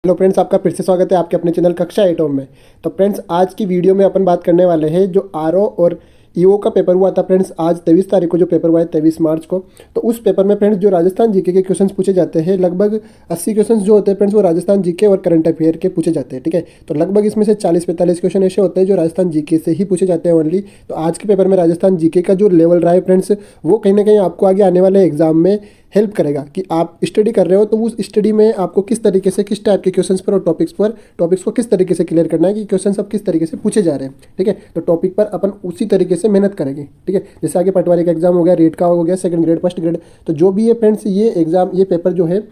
Hello friends, आपका फिर से स्वागत है आपके अपने चैनल कक्षा एटॉम में। तो फ्रेंड्स, आज की वीडियो में अपन बात करने वाले हैं जो आरओ और ईओ का पेपर हुआ था फ्रेंड्स। आज 23 तारीख को जो पेपर हुआ है, 23 मार्च को। तो उस पेपर में फ्रेंड्स जो राजस्थान जीके के क्वेश्चंस पूछे जाते हैं, लगभग 80 क्वेश्चंस जो होते हैं फ्रेंड्स वो राजस्थान जीके और करंट अफेयर के पूछे जाते हैं। ठीक है, तो लगभग इसमें से 40-45 क्वेश्चन ऐसे होते हैं जो राजस्थान जीके से ही पूछे जाते हैं ओनली। तो आज के पेपर में राजस्थान जीके का जो लेवल रहा है फ्रेंड्स, वो कहीं ना कहीं आपको आगे आने वाले एग्जाम में हेल्प करेगा कि आप स्टडी कर रहे हो तो उस स्टडी में आपको किस तरीके से, किस टाइप के क्वेश्चंस पर और टॉपिक्स को किस तरीके से क्लियर करना है कि क्वेश्चन अब किस तरीके से पूछे जा रहे हैं। ठीक है, तो टॉपिक पर अपन उसी तरीके से मेहनत करेंगे। ठीक है, जैसे आगे पटवारी का एग्जाम हो गया, रेट का हो गया, सेकंड ग्रेड, फर्स्ट ग्रेड, तो जो भी है फ्रेंड्स, ये एग्जाम, ये पेपर जो है,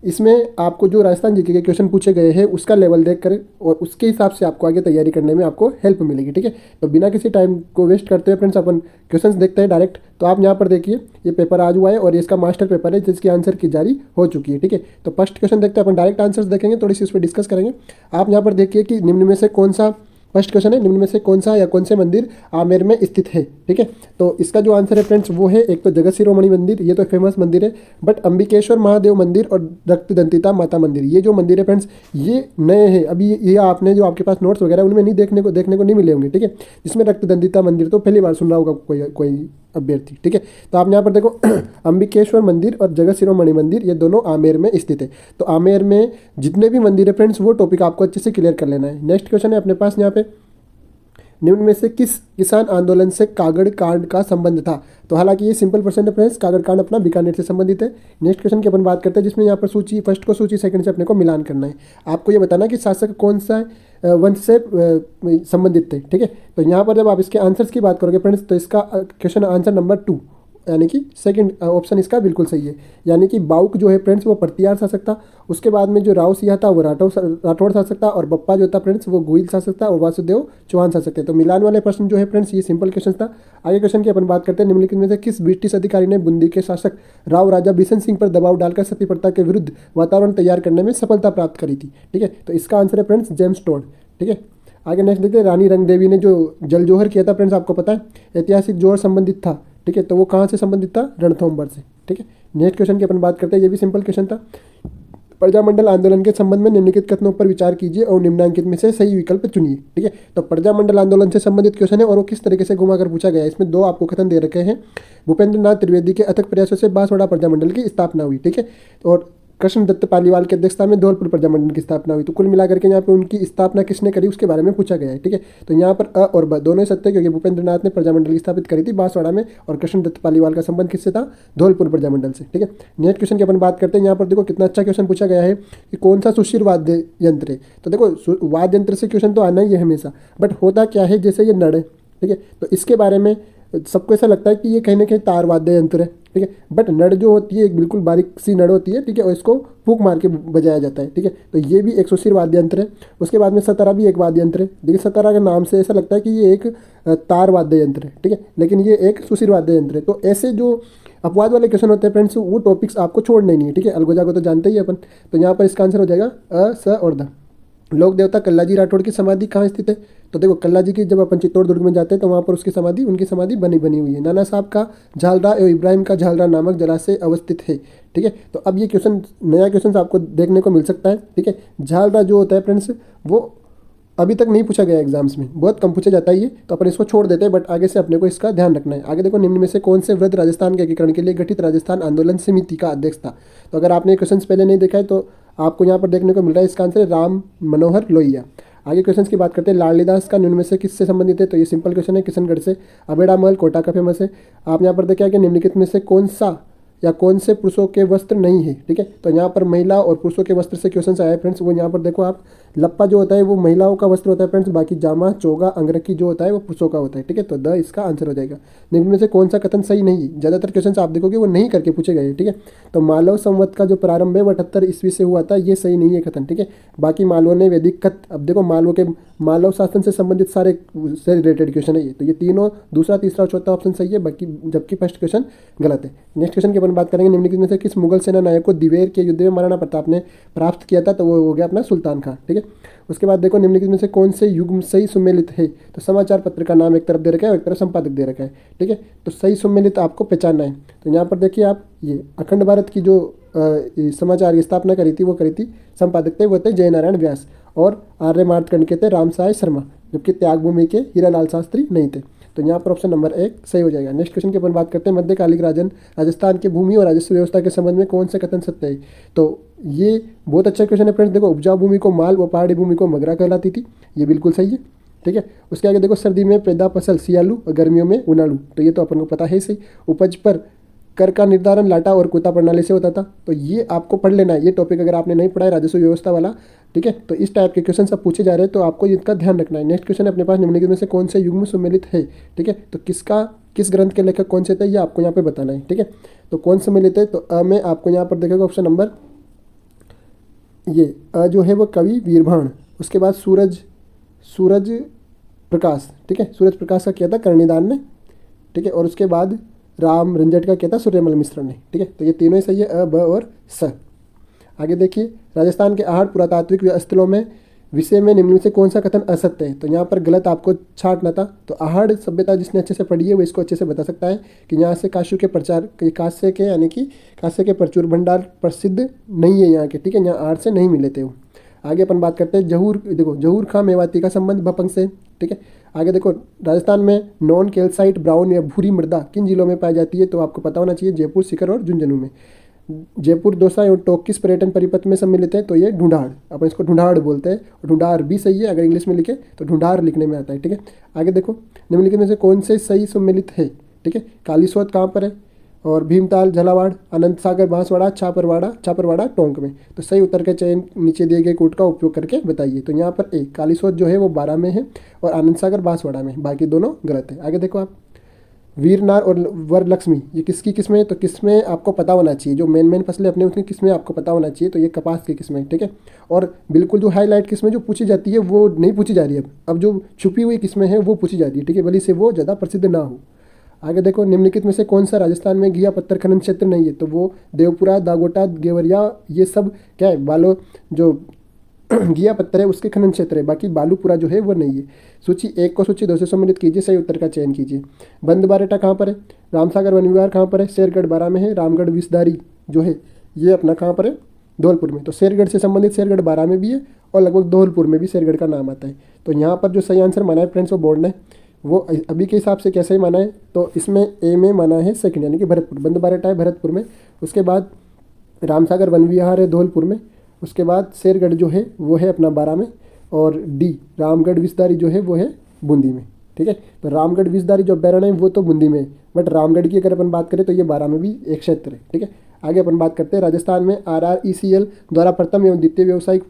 इसमें आपको जो राजस्थान जीके के क्वेश्चन पूछे गए हैं उसका लेवल देख कर और उसके हिसाब से आपको आगे तैयारी करने में आपको हेल्प मिलेगी। ठीक है, तो बिना किसी टाइम को वेस्ट करते हुए फ्रेंड्स अपन क्वेश्चंस देखते हैं डायरेक्ट। तो आप यहाँ पर देखिए, ये पेपर आज हुआ है और ये इसका मास्टर पेपर है जिसकी आंसर की जारी हो चुकी है। ठीक है, तो फर्स्ट क्वेश्चन देखते हैं अपन, डायरेक्ट आंसर्स देखेंगे, थोड़ी सी उस पर डिस्कस करेंगे। आप यहाँ पर देखिए कि निम्न में से कौन सा, फर्स्ट क्वेश्चन है, निम्न में से कौन सा या कौन से मंदिर आमेर में स्थित है। ठीक है, तो इसका जो आंसर है फ्रेंड्स वो है, एक तो जगत शिरोमणि मंदिर, ये तो फेमस मंदिर है, बट अंबिकेश्वर महादेव मंदिर और रक्तदंतिता माता मंदिर, ये जो मंदिर है फ्रेंड्स ये नए हैं अभी। ये आपने जो आपके पास नोट्स वगैरह उनमें नहीं देखने को नहीं मिले होंगे। ठीक है, जिसमें रक्तदंतिता मंदिर तो पहली बार सुन रहा होगा कोई अभ्यर्थी। ठीक है, तो आप यहाँ पर देखो अंबिकेश्वर मंदिर और जगत शिरोमणि मंदिर, ये दोनों आमेर में स्थित है। तो आमेर में जितने भी मंदिर है फ्रेंड्स वो टॉपिक आपको अच्छे से क्लियर कर लेना है। नेक्स्ट क्वेश्चन है अपने पास यहाँ पे, निम्न में से किस किसान आंदोलन से कागड़ कांड का संबंध था। तो हालांकि ये सिंपल क्वेश्चन है फ्रेंड्स, कागड़ कांड अपना बीकानेर से संबंधित है। नेक्स्ट क्वेश्चन की अपन बात करते हैं जिसमें यहाँ पर सूची, फर्स्ट को सूची, सेकंड से अपने को मिलान करना है। आपको ये बताना कि शासक कौन सा वंश से संबंधित थे। ठीक है, तो यहाँ पर जब आप इसके आंसर्स की बात करोगे फ्रेंड्स, तो इसका क्वेश्चन आंसर नंबर 2 यानी कि सेकंड ऑप्शन इसका बिल्कुल सही है। यानी कि बाउक जो है फ्रेंड्स वो परतियार शासक था। उसके बाद में जो राव सिंह था वो राठौड़ शासक था, और बप्पा जो था फ्रेंड्स वो गुइल शासक था, और वासुदेव चौहान शासक थे। तो मिलान वाले प्रश्न जो है फ्रेंड्स ये सिंपल क्वेश्चन था। आगे क्वेश्चन की अपन बात करते हैं, निम्नलिखित में से किस ब्रिटिश अधिकारी ने बूंदी के शासक राव राजा बिशन सिंह पर दबाव डालकर सती प्रथा के विरुद्ध वातावरण तैयार करने में सफलता प्राप्त करी थी। ठीक है, तो इसका आंसर है फ्रेंड्स जेम्स टोड। ठीक है, आगे नेक्स्ट देखते हैं, रानी रंगदेवी ने जो जल जोहर किया था फ्रेंड्स, आपको पता है ऐतिहासिक जोहर संबंधित था। ठीक है, तो वो कहाँ से संबंधित था, रणथंभौर से। ठीक है, नेक्स्ट क्वेश्चन की अपन बात करते हैं, ये भी सिंपल क्वेश्चन था। प्रजामंडल आंदोलन के संबंध में निम्नलिखित कथनों पर विचार कीजिए और निम्नांकित में से सही विकल्प चुनिए। ठीक है, तो प्रजामंडल आंदोलन से संबंधित क्वेश्चन है और वो किस तरीके से घुमाकर पूछा गया है। इसमें दो आपको कथन दे रखे हैं, भूपेंद्र नाथ त्रिवेदी के अथक प्रयासों से बांसवाड़ा प्रजामंडल की स्थापना हुई। ठीक है, और कृष्ण दत्त पालीवाल की अध्यक्षता में धौलपुर प्रजामंडल की स्थापना हुई। तो कुल मिलाकर के यहाँ पे उनकी स्थापना किसने करी उसके बारे में पूछा गया है। ठीक है, तो यहाँ पर अ और ब दोनों ही सत्य, क्योंकि भूपेंद्र नाथ ने प्रजामंडल की स्थापित करी थी बांसवाड़ा में, और कृष्ण दत्त पालीवाल का संबंध किससे था, धौलपुर प्रजामंडल से। ठीक है, नेक्स्ट क्वेश्चन की अपन बात करते हैं। यहाँ पर देखो कितना अच्छा क्वेश्चन पूछा गया है कि कौन सा सुशिर वाद्य यंत्र है। तो देखो वाद्य यंत्र से क्वेश्चन तो आना ही है हमेशा, बट होता क्या है, जैसे ये नड़ है। ठीक है, तो इसके बारे में सबको ऐसा लगता है कि ये कहीं ना कहीं तार वाद्य यंत्र है। ठीक है, बट नड़ जो होती है एक बिल्कुल बारीक सी नड़ होती है। ठीक है, और इसको फूंक मार के बजाया जाता है। ठीक है, तो ये भी एक सुशिर वाद्य यंत्र है। उसके बाद में सतारा भी एक वाद्य यंत्र है। देखिए सतारा के नाम से ऐसा लगता है कि ये एक तार वाद्य यंत्र है। ठीक है, लेकिन ये एक सुशिर वाद्य यंत्र है। तो ऐसे जो अपवाद वाले क्वेश्चन होते हैं फ्रेंड्स, वो टॉपिक्स आपको छोड़ने नहीं है। ठीक है, अलगोजा को तो जानते ही अपन, तो यहाँ पर इसका आंसर हो जाएगा अ, स और द। लोक देवता कल्लाजी राठौड़ की समाधि कहाँ स्थित है। तो देखो कल्लाजी की जब अपन चित्तौड़ दुर्ग में जाते हैं तो वहाँ पर उनकी समाधि बनी हुई है। नाना साहब का झालरा एवं इब्राहिम का झालरा नामक जलाशय अवस्थित है। ठीक है, तो अब ये क्वेश्चन, नया क्वेश्चन आपको देखने को मिल सकता है। ठीक है, झालरा जो होता है फ्रेंड्स वो अभी तक नहीं पूछा गया एग्जाम्स में, बहुत कम पूछा जाता है ये, तो अपन इसको छोड़ देते हैं, बट आगे से अपने को इसका ध्यान रखना है। आगे देखो, निम्न में से कौन से वृद्ध राजस्थान के एकीकरण के लिए गठित राजस्थान आंदोलन समिति का अध्यक्ष था। तो अगर आपने क्वेश्चन पहले नहीं देखा है तो आपको यहाँ पर देखने को मिल रहा है, इसका आंसर है राम मनोहर लोहिया। आगे क्वेश्चन की बात करते हैं, लाडलीदास का निम्न में से किससे संबंधित है। तो ये सिंपल क्वेश्चन है, किशनगढ़ से। अबेड़ा महल कोटा का फेमस है। आप यहाँ पर देखिए कि निम्नलिखित में से कौन सा या कौन से पुरुषों के वस्त्र नहीं है। ठीक है, तो यहाँ पर महिला और पुरुषों के वस्त्र से क्वेश्चन आया है फ्रेंड्स। वो यहाँ पर देखो आप, लप्पा जो होता है वो महिलाओं का वस्त्र होता है फ्रेंड्स, बाकी जामा, चोगा, अंगरखी जो होता है वो पुरुषों का होता है। ठीक है, तो द इसका आंसर हो जाएगा। निम्न में से कौन सा कथन सही नहीं है। ज़्यादातर क्वेश्चन आप देखोगे वो नहीं करके पूछे गए। ठीक है, तो मालव संवत का जो प्रारंभ है वो 78 ईस्वी से हुआ था, ये सही नहीं है कथन। ठीक है, बाकी मालवों ने वैदिक कथ, अब देखो मालव शासन से संबंधित सारे से रिलेटेड क्वेश्चन है ये, तो ये तीनों, दूसरा, तीसरा और चौथा ऑप्शन सही है, बाकी जबकि फर्स्ट क्वेश्चन गलत है। नेक्स्ट क्वेश्चन की अपन बात करेंगे, निम्नलिखित में से किस मुगल सेना नायक को दिवेर के युद्ध में महाराणा प्रताप ने प्राप्त किया था। तो वो हो गया अपना सुल्तान खां। ठीक है, उसके बाद देखो निम्नलिखित में से कौन से युग्म सही सुमेलित है। तो समाचार पत्र का नाम एक तरफ दे रखा है और एक तरफ संपादक दे रखा है। ठीक है, तो सही सुमेलित आपको पहचानना है। तो यहाँ पर देखिए आप, ये अखंड भारत की जो समाचार की स्थापना करी थी वो करी थी संपादक थे वो थे जयनारायण व्यास, और आर्य मार्तंड के थे रामसाय शर्मा, जबकि त्याग भूमि के हीरालाल शास्त्री नहीं थे। तो यहाँ पर ऑप्शन नंबर 1 सही हो जाएगा। नेक्स्ट क्वेश्चन की अपन बात करते हैं, मध्यकालिक राजस्थान के भूमि और राजस्व व्यवस्था के संबंध में कौन सा कथन सत्य है। तो ये बहुत अच्छा क्वेश्चन है फ्रेंड्स। देखो, उपजाऊ भूमि को माल व पहाड़ी भूमि को मगरा कहलाती थी, ये बिल्कुल सही है। ठीक है, उसके आगे देखो, सर्दी में पैदा फसल सियालू और गर्मियों में उनालू, तो ये तो अपन को पता है सही। उपज पर कर का निर्धारण लाटा और कुत्ता प्रणाली से होता था, तो ये आपको पढ़ लेना है। ये टॉपिक अगर आपने नहीं पढ़ा है राजस्व व्यवस्था वाला, ठीक है, तो इस टाइप के क्वेश्चन सब पूछे जा रहे हैं, तो आपको इसका ध्यान रखना है। नेक्स्ट क्वेश्चन अपने पास, निम्नलिखित में से कौन से युग्म सम्मिलित है। ठीक है, तो किस ग्रंथ के लेखक कौन से थे ये आपको यहाँ पे बताना है। ठीक है, तो कौन सम्मिलित है, तो अ में आपको यहाँ पर देखेगा ऑप्शन नंबर ये अ जो है वो कवि वीरभाण, उसके बाद सूरज प्रकाश। ठीक है, सूरज प्रकाश का किया था कर्णिदान ने। ठीक है, और उसके बाद राम रंजट का किया था सूर्यमल मिश्र ने। ठीक है, तो ये तीनों ही सही है, अ ब और स। आगे देखिए, राजस्थान के आहड़ पुरातात्विक स्थलों में विषय में निम्न में से कौन सा कथन असत्य है। तो यहाँ पर गलत आपको छांटना था। तो आहड़ सभ्यता जिसने अच्छे से पढ़ी है वो इसको अच्छे से बता सकता है कि यहाँ से काश्य के प्रचार कांस्य के यानी कि कांस्य के प्रचुर भंडार प्रसिद्ध नहीं है यहाँ के। ठीक है, यहाँ आहड़ से नहीं मिले थे वो। आगे अपन बात करते हैं जहूर। देखो, जहूर खां मेवाती का संबंध भपंग से। ठीक है, आगे देखो, राजस्थान में नॉन कैल्साइट ब्राउन या भूरी मृदा किन जिलों में पाई जाती है। तो आपको पता होना चाहिए, जयपुर, सीकर और झुंझुनू में। जयपुर, दौसा एवं टोंक किस पर्यटन परिपथ में सम्मिलित है। तो ये ढूंढाड़, अपन इसको ढूंढाड़ बोलते हैं। ढूंढाड़ भी सही है, अगर इंग्लिश में लिखे तो ढूंढाड़ लिखने में आता है। ठीक है, आगे देखो, निम्नलिखित में से कौन से सही सम्मिलित है। ठीक है, कालीसोत कहाँ पर है, और भीमताल, झालावाड़, आनंद सागर, बांसवाड़ा, छापरवाड़ा टोंक में। तो सही उत्तर के चयन नीचे दिए गए कोड का उपयोग करके बताइए। तो यहाँ पर एक कालीसोत जो है वो 12 में है और आनंद सागर बांसवाड़ा में, बाकी दोनों गलत है। आगे देखो आप, वीरनार और वरलक्ष्मी ये किसकी किस्में। तो किस्में आपको पता होना चाहिए, जो मेन फसलें अपने उसकी किस्में आपको पता होना चाहिए। तो ये कपास की किस्में। ठीक है, और बिल्कुल जो हाईलाइट किस्में जो पूछी जाती है वो नहीं पूछी जा रही है अब जो छुपी हुई किस्में हैं वो पूछी जा रही है। ठीक है, भले से वो ज़्यादा प्रसिद्ध ना हो। आगे देखो, निम्नलिखित में से कौन सा राजस्थान में घिया पत्थर खनन क्षेत्र नहीं है। तो वो देवपुरा, दागोटा, गेवरिया, ये सब क्या है, बालो जो घिया पत्थर है उसके खनन क्षेत्र है, बाकी बालूपुरा जो है वो नहीं है। सूची 1 को सूची 2 से सम्मिलित कीजिए, सही उत्तर का चयन कीजिए। बंद बारेटा कहाँ पर है, रामसागर वन विहार कहाँ पर है, शेरगढ़ 12 में है। रामगढ़ विषधारी जो है ये अपना कहाँ पर है, धौलपुर में। तो शेरगढ़ से संबंधित शेरगढ़ 12 में भी है और लगभग धौलपुर में भी शेरगढ़ का नाम आता है। तो यहाँ पर जो सही आंसर माना है फ्रेंड्स वो बोर्ड ने वो अभी के हिसाब से कैसे ही माना है। तो इसमें ए में माना है सेकंड, यानी कि भरतपुर। बंद बारेटा है भरतपुर में, उसके बाद रामसागर वन विहार है धौलपुर में, उसके बाद शेरगढ़ जो है वो है अपना 12 में, और डी रामगढ़ विषधारी जो है वो है बूंदी में। ठीक है, तो रामगढ़ विषधारी जो अभ्यारण्य है वो तो बूंदी में है, बट रामगढ़ की अगर अपन बात करें तो ये 12 में भी एक क्षेत्र है। ठीक है, आगे अपन बात करते हैं, राजस्थान में RRECL द्वारा प्रथम एवं द्वितीय व्यावसायिक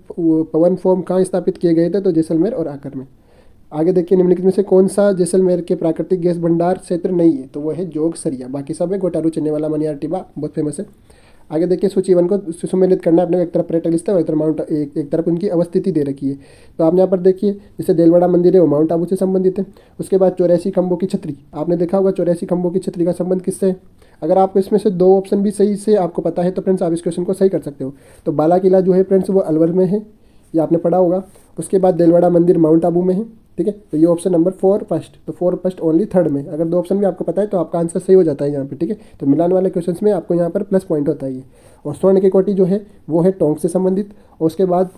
पवन फॉर्म कहाँ स्थापित किए गए थे। तो जैसलमेर और आकर में। आगे देखिए, निम्नलिखित में से कौन सा जैसलमेर के प्राकृतिक गैस भंडार क्षेत्र नहीं है। तो वो है जोग सरिया, बाकी सब है गोटारू, चने वाला, मनियार टिब्बा बहुत फेमस है। आगे देखिए, सूची 1 को सुमेलित करना है अपने, एक तरफ पर्यटक लिस्ट है और एक तरफ एक तरफ उनकी अवस्थिति दे रखी है। तो आप यहाँ पर देखिए, जैसे देलवाड़ा मंदिर है वो माउंट आबू से संबंधित है। उसके बाद 84 खंभों की छतरी, आपने देखा होगा 84 खंभों की छतरी का संबंध किससे है। अगर आपको इसमें से 2 ऑप्शन भी सही से आपको पता है तो फ्रेंड्स आप इस क्वेश्चन को सही कर सकते हो। तो बाला किला जो है फ्रेंड्स वो अलवर में है, ये आपने पढ़ा होगा। उसके बाद देलवाड़ा मंदिर माउंट आबू में है। ठीक है, तो ये ऑप्शन नंबर 4 फर्स्ट, तो 4 फर्स्ट ओनली थर्ड में। अगर 2 ऑप्शन भी आपको पता है तो आपका आंसर सही हो जाता है यहाँ पे। ठीक है, तो मिलान वाले क्वेश्चंस में आपको यहाँ पर प्लस पॉइंट होता है ये। और स्वर्ण की कोटी जो है वो है टोंक से संबंधित, और उसके बाद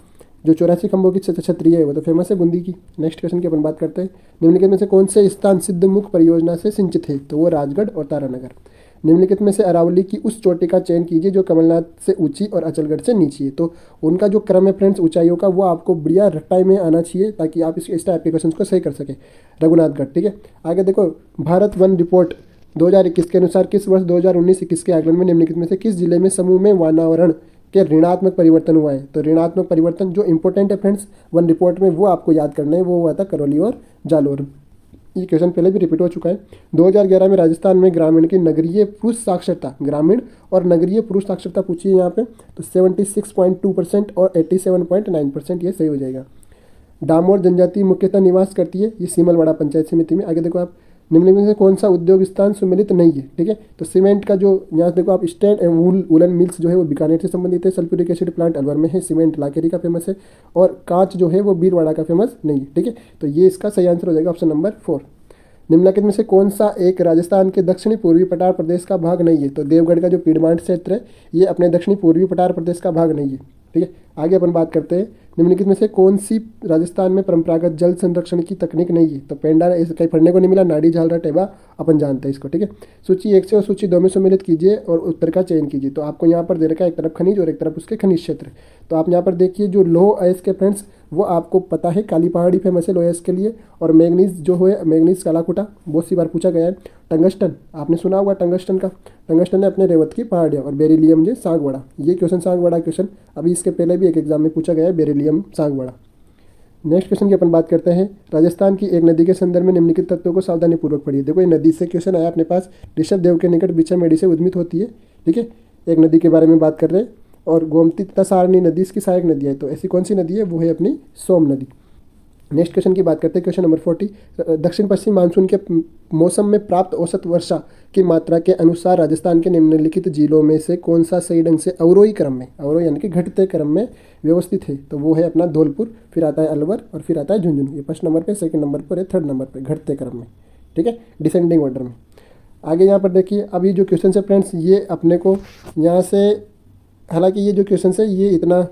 जो 84 खंभों की छतरी है वो तो फेमस है बूंदी की। नेक्स्ट क्वेश्चन की अपन बात करते हैं, निम्नलिखित में से कौन से स्थान सिद्धमुख परियोजना से सिंचित है। तो वो राजगढ़ और तारानगर। निम्नलिखित में से अरावली की उस चोटी का चयन कीजिए जो कमलनाथ से ऊंची और अचलगढ़ से नीची है। तो उनका जो क्रम है फ्रेंड्स ऊंचाइयों का वो आपको बढ़िया रट्टाई में आना चाहिए ताकि आप इस टाइप के क्वेश्चन को सही कर सकें। रघुनाथगढ़। ठीक है, आगे देखो, भारत वन रिपोर्ट 2021 के अनुसार किस वर्ष 2019-21 के आकलन में निम्नलिखित में से किस जिले में समूह में वातावरण के ऋणात्मक परिवर्तन हुआ है। तो ऋणात्मक परिवर्तन जो इंपॉर्टेंट है फ्रेंड्स वन रिपोर्ट में वो आपको याद करना है, वो हुआ था करौली और जालोर। ये क्वेश्चन पहले भी रिपीट हो चुका है। 2011 में राजस्थान में ग्रामीण की नगरीय पुरुष साक्षरता, ग्रामीण और नगरीय पुरुष साक्षरता पूछी है यहाँ पे, तो 76.2% और 87.9% ये सही हो जाएगा। डामोर जनजाति मुख्यतः निवास करती है, ये सीमलवाड़ा पंचायत समिति में। आगे देखो आप, निम्नलिखित में से कौन सा उद्योग स्थान सुमेलित नहीं है। ठीक है, तो सीमेंट का जो यहाँ देखो आप, स्टैंड एंड वूलन मिल्स जो है वो बीकानेर से संबंधित है। सल्फ्यूरिक एसिड प्लांट अलवर में है। सीमेंट लाकेरी का फेमस है, और कांच जो है वो बीरवाड़ा का फेमस नहीं है। ठीक है, तो ये इसका सही आंसर हो जाएगा ऑप्शन नंबर 4। निम्नलिखित में से कौन सा एक राजस्थान के दक्षिणी पूर्वी पठार प्रदेश का भाग नहीं है? तो देवगढ़ का जो पीडमांट क्षेत्र है ये अपने दक्षिणी पूर्वी पठार प्रदेश का भाग नहीं है। ठीक है, आगे अपन बात करते हैं, निम्नलिखित में से कौन सी राजस्थान में परंपरागत जल संरक्षण की तकनीक नहीं है? तो पेंडा, इसे कहीं पढ़ने को नहीं मिला, नाड़ी झालरा टेबा अपन जानते हैं इसको। ठीक है, सूची 1 से और सूची 2 में सम्मिलित कीजिए और उत्तर का चयन कीजिए। तो आपको यहाँ पर दे रखा है एक तरफ खनिज और एक तरफ उसके खनिज क्षेत्र। तो आप यहाँ पर देखिए जो लौह अयस्क के फ्रेंड्स वो आपको पता है काली पहाड़ी फेमस है लौह अयस्क के लिए, और मैग्नीज जो है मैग्नीज कालाकुटा बहुत सी बार पूछा गया है। टंगस्टन आपने सुना होगा, टंगस्टन का, टंगस्टन है अपने रेवत की पहाड़ियाँ, और बेरिलियम जो सांगवाड़ा, ये क्वेश्चन सांगवाड़ा क्वेश्चन अभी इसके पहले भी एक एग्जाम में पूछा गया है, बेरिलियम सांगवाड़ा। नेक्स्ट क्वेश्चन की अपन बात करते हैं, राजस्थान की एक नदी के संदर्भ में निम्नलिखित तत्वों को सावधानीपूर्वक पढ़िए। देखो ये नदी से क्वेश्चन आया अपने पास, ऋषभ देव के निकट बिछामेड़ी से उद्मित होती है। ठीक है, एक नदी के बारे में बात कर रहे हैं, और गोमती तथा सारणी नदी इसकी सहायक नदी है। तो ऐसी कौन सी नदी है? वो है अपनी सोम नदी। नेक्स्ट क्वेश्चन की बात करते हैं, क्वेश्चन नंबर 40, दक्षिण पश्चिम मानसून के मौसम में प्राप्त औसत वर्षा की मात्रा के अनुसार राजस्थान के निम्नलिखित जिलों में से कौन सा सही ढंग से अवरोही क्रम में, अवरोही यानी कि घटते क्रम में व्यवस्थित है? तो वो है अपना धौलपुर, फिर आता है अलवर और फिर आता है झुंझुनू। ये फर्स्ट नंबर पे, सेकंड नंबर पर है, थर्ड नंबर पे घटते क्रम में। ठीक है, डिसेंडिंग ऑर्डर में। आगे यहाँ पर देखिए, अभी जो क्वेश्चन है फ्रेंड्स ये अपने को यहाँ से, हालांकि ये जो क्वेश्चन है ये इतना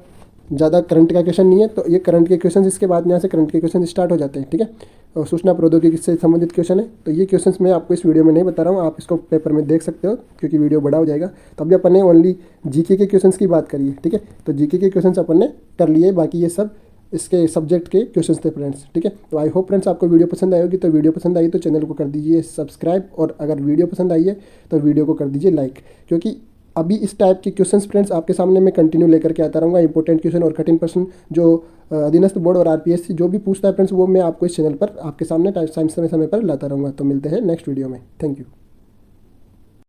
ज़्यादा करंट का क्वेश्चन नहीं है, तो ये करंट के क्वेश्चन, इसके बाद यहाँ से करंट के क्वेश्चन स्टार्ट हो जाते हैं। ठीक है, और सूचना प्रौद्योगिकी से संबंधित क्वेश्चन है, तो ये क्वेश्चंस मैं आपको इस वीडियो में नहीं बता रहा हूँ, आप इसको पेपर में देख सकते हो क्योंकि वीडियो बड़ा हो जाएगा। तो अभी अपन ने ओनली जीके के क्वेश्चंस की बात करी है। ठीक है, तो जीके के क्वेश्चंस अपन ने कर लिए, बाकी ये सब इसके सब्जेक्ट के क्वेश्चंस थे फ्रेंड्स। ठीक है, तो आई होप फ्रेंड्स आपको वीडियो पसंद आई होगी। तो वीडियो पसंद आई तो चैनल को कर दीजिए सब्सक्राइब, और अगर वीडियो पसंद आई है तो वीडियो को कर दीजिए लाइक, क्योंकि अभी इस टाइप के क्वेश्चंस फ्रेंड्स आपके सामने मैं कंटिन्यू लेकर के आता रहूँगा। इंपॉर्टेंट क्वेश्चन और कठिन प्रश्न जो अधीनस्थ बोर्ड और आरपीएससी जो भी पूछता है फ्रेंड्स, वो मैं आपको इस चैनल पर आपके सामने समय समय पर लाता रहूँगा। तो मिलते हैं नेक्स्ट वीडियो में। Thank you.